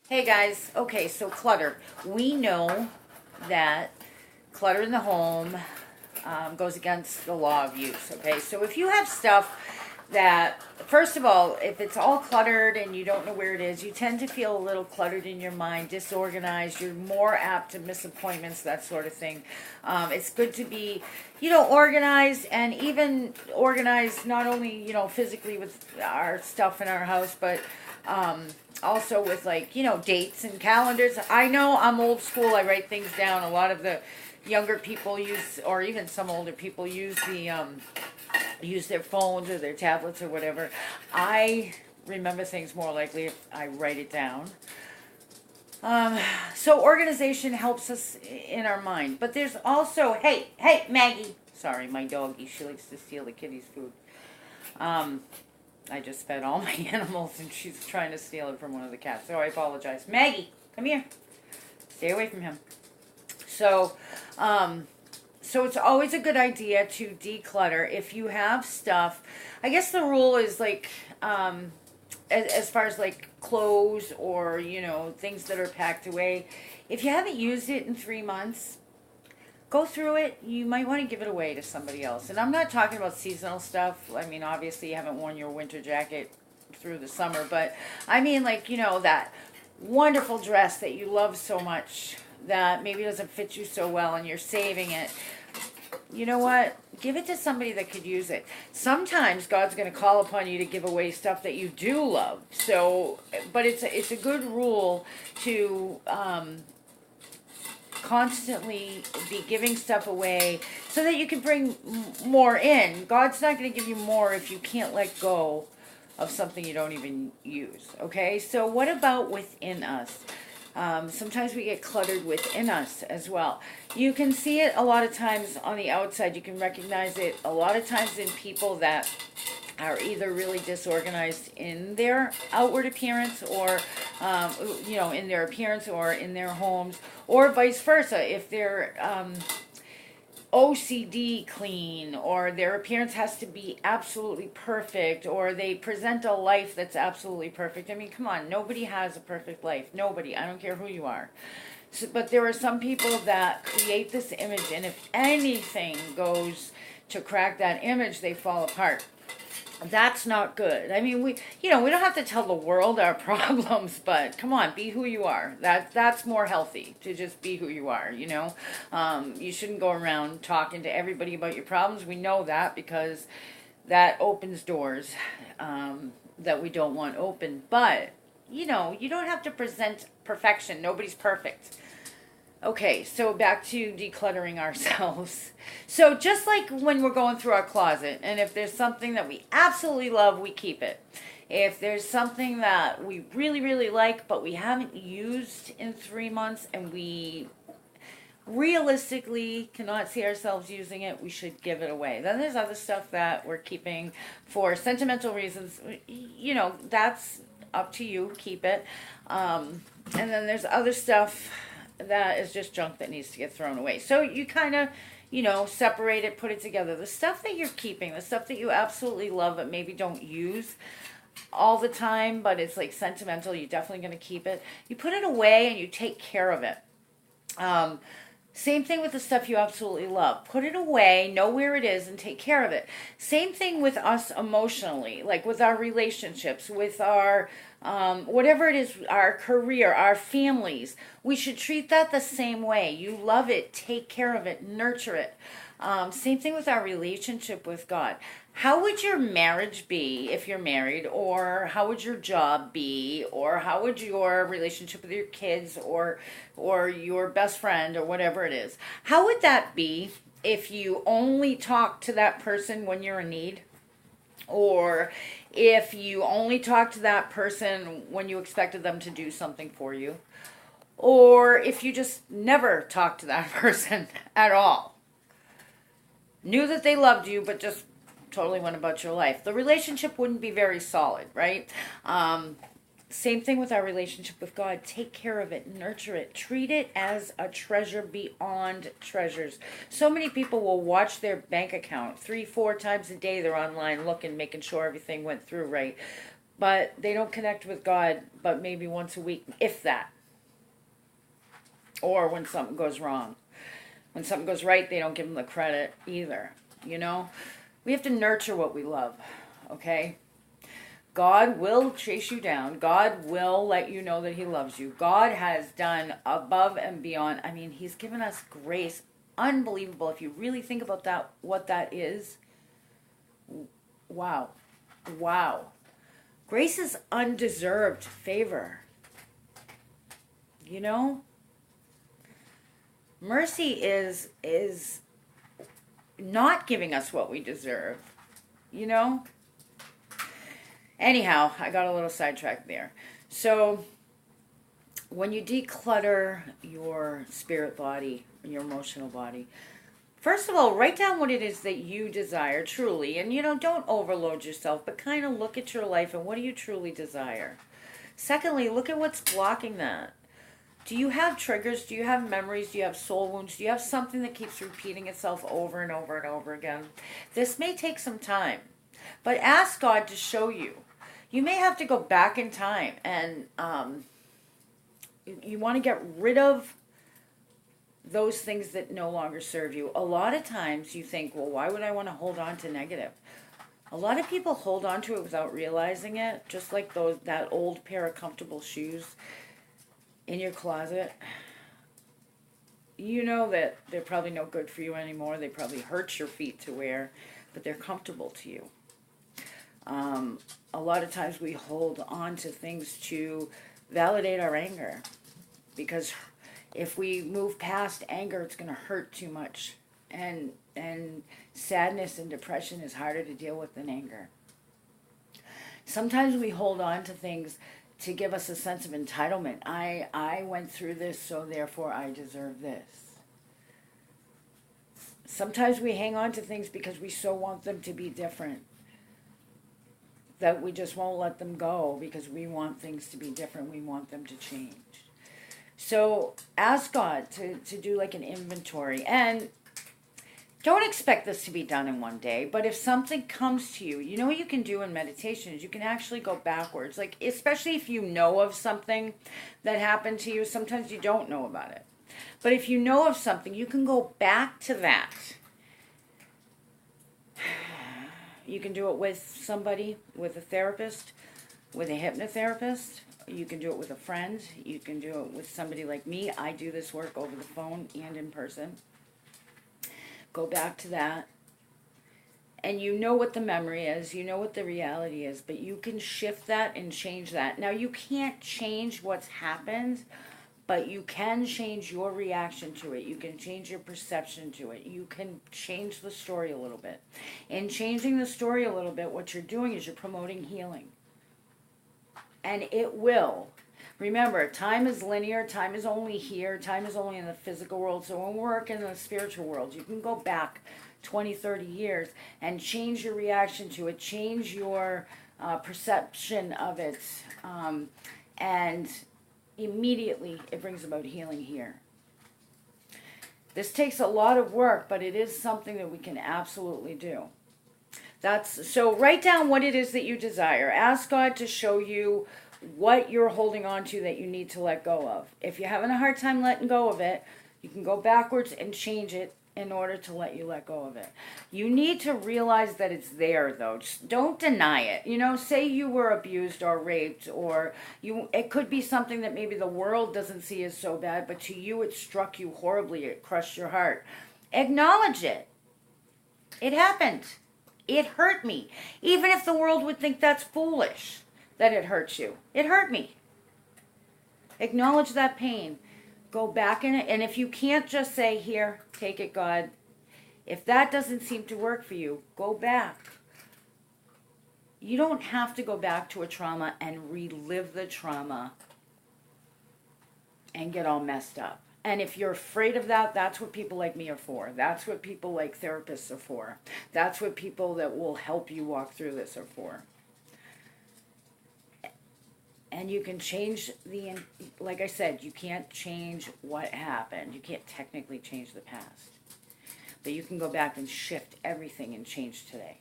Hey guys, okay, so clutter. We know that clutter in the home goes against the law of use, okay? So if you have stuff that, first of all, if it's all cluttered and you don't know where it is, you tend to feel a little cluttered in your mind, disorganized, you're more apt to miss appointments, that sort of thing. It's good to be, organized and even organized not only, physically with our stuff in our house, but also with dates and calendars. I know I'm old school. I write things down. A lot of the younger people use, or even some older people use their phones or their tablets or whatever. I remember things more likely if I write it down. So organization helps us in our mind. But there's also, hey, Maggie. Sorry, my doggy. She likes to steal the kitty's food. I just fed all my animals and she's trying to steal it from one of the cats. So I apologize. Maggie, come here. Stay away from him. So it's always a good idea to declutter if you have stuff. I guess the rule is as far as clothes or, things that are packed away. If you haven't used it in 3 months, go through it. You might want to give it away to somebody else. And I'm not talking about seasonal stuff. I mean, obviously you haven't worn your winter jacket through the summer, but I mean that wonderful dress that you love so much that maybe doesn't fit you so well and you're saving it. You know what? Give it to somebody that could use it. Sometimes God's going to call upon you to give away stuff that you do love. So, but it's a good rule to constantly be giving stuff away so that you can bring more in. God's not going to give you more if you can't let go of something you don't even use. Okay? So what about within us? Sometimes we get cluttered within us as well. You can see it a lot of times on the outside. You can recognize it a lot of times in people that are either really disorganized in their outward appearance or, in their appearance or in their homes, or vice versa. If they're OCD clean, or their appearance has to be absolutely perfect, or they present a life that's absolutely perfect. I mean, come on, nobody has a perfect life. Nobody. I don't care who you are. So, but there are some people that create this image, and if anything goes to crack that image, they fall apart. That's not good. I mean, we don't have to tell the world our problems, but come on, be who you are. That's more healthy, to just be who you are. You shouldn't go around talking to everybody about your problems. We know that because that opens doors that we don't want open. But you don't have to present perfection. Nobody's perfect. Okay, so back to decluttering ourselves. So just like when we're going through our closet, and if there's something that we absolutely love, we keep it. If there's something that we really, really like, but we haven't used in 3 months, and we realistically cannot see ourselves using it, we should give it away. Then there's other stuff that we're keeping for sentimental reasons. That's up to you. Keep it. And then there's other stuff that is just junk that needs to get thrown away. So you kind of, separate it, put it together. The stuff that you're keeping, the stuff that you absolutely love but maybe don't use all the time, but it's sentimental, you're definitely going to keep it. You put it away and you take care of it. Same thing with the stuff you absolutely love. Put it away, know where it is, and take care of it. Same thing with us emotionally, like with our relationships, with our whatever it is, our career, our families. We should treat that the same way. You love it, take care of it, nurture it. Same thing with our relationship with God. How would your marriage be if you're married? Or how would your job be? Or how would your relationship with your kids or your best friend or whatever it is? How would that be if you only talk to that person when you're in need? Or if you only talk to that person when you expected them to do something for you? Or if you just never talk to that person at all? Knew that they loved you, but just totally went about your life. The relationship wouldn't be very solid, right? Same thing with our relationship with God. Take care of it, nurture it, treat it as a treasure beyond treasures. So many people will watch their bank account 3-4 times a day. They're online looking, making sure everything went through right. but they don't connect with God but maybe once a week, if that. Or when something goes wrong. When something goes right, they don't give them the credit either. You know? We have to nurture what we love, okay? God will chase you down. God will let you know that he loves you. God has done above and beyond. I mean, he's given us grace. Unbelievable. If you really think about that, what that is. Wow. Wow. Grace is undeserved favor. You know? Mercy is not giving us what we deserve. You know? Anyhow, I got a little sidetracked there. So, when you declutter your spirit body, your emotional body, first of all, write down what it is that you desire truly. And, don't overload yourself, but kind of look at your life and what do you truly desire. Secondly, look at what's blocking that. Do you have triggers? Do you have memories? Do you have soul wounds? Do you have something that keeps repeating itself over and over and over again? This may take some time, but ask God to show you. You may have to go back in time and you want to get rid of those things that no longer serve you. A lot of times you think, well, why would I want to hold on to negative? A lot of people hold on to it without realizing it, just like that old pair of comfortable shoes in your closet. You know that they're probably no good for you anymore. They probably hurt your feet to wear, but they're comfortable to you. A lot of times we hold on to things to validate our anger, because if we move past anger, it's going to hurt too much, and sadness and depression is harder to deal with than anger. Sometimes we hold on to things to give us a sense of entitlement. I went through this, so therefore I deserve this. Sometimes we hang on to things because we so want them to be different that we just won't let them go because we want things to be different. We want them to change. So ask God to do like an inventory. And don't expect this to be done in one day, but if something comes to you, you know what you can do in meditation is you can actually go backwards. Like, especially if you know of something that happened to you, sometimes you don't know about it. But if you know of something, you can go back to that. You can do it with somebody, with a therapist, with a hypnotherapist. You can do it with a friend. You can do it with somebody like me. I do this work over the phone and in person. Go back to that. And you know what the memory is. You know what the reality is. But you can shift that and change that. Now, you can't change what's happened, but you can change your reaction to it. You can change your perception to it. You can change the story a little bit. In changing the story a little bit, what you're doing is you're promoting healing. And it will. Remember, time is linear. Time is only here. Time is only in the physical world. So when we work in the spiritual world, you can go back 20, 30 years and change your reaction to it. Change your perception of it. And immediately it brings about healing here. This takes a lot of work, but it is something that we can absolutely do. So write down what it is that you desire. Ask God to show you what you're holding on to that you need to let go of. If you're having a hard time letting go of it, you can go backwards and change it in order to let go of it. You need to realize that it's there, though. Just don't deny it. Say you were abused or raped, or it could be something that maybe the world doesn't see as so bad, but to you it struck you horribly. It crushed your heart. Acknowledge it. It happened. It hurt me. Even if the world would think that's foolish, that it hurts you. It hurt me. Acknowledge that pain. Go back in it. And if you can't just say, here, take it, God. If that doesn't seem to work for you, go back. You don't have to go back to a trauma and relive the trauma and get all messed up. And if you're afraid of that, that's what people like me are for. That's what people like therapists are for. That's what people that will help you walk through this are for. And you can change like I said, you can't change what happened. You can't technically change the past. But you can go back and shift everything and change today.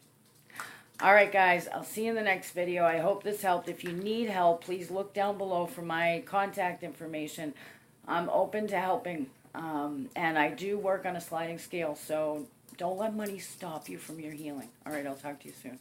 All right, guys, I'll see you in the next video. I hope this helped. If you need help, please look down below for my contact information. I'm open to helping, and I do work on a sliding scale, so don't let money stop you from your healing. All right, I'll talk to you soon.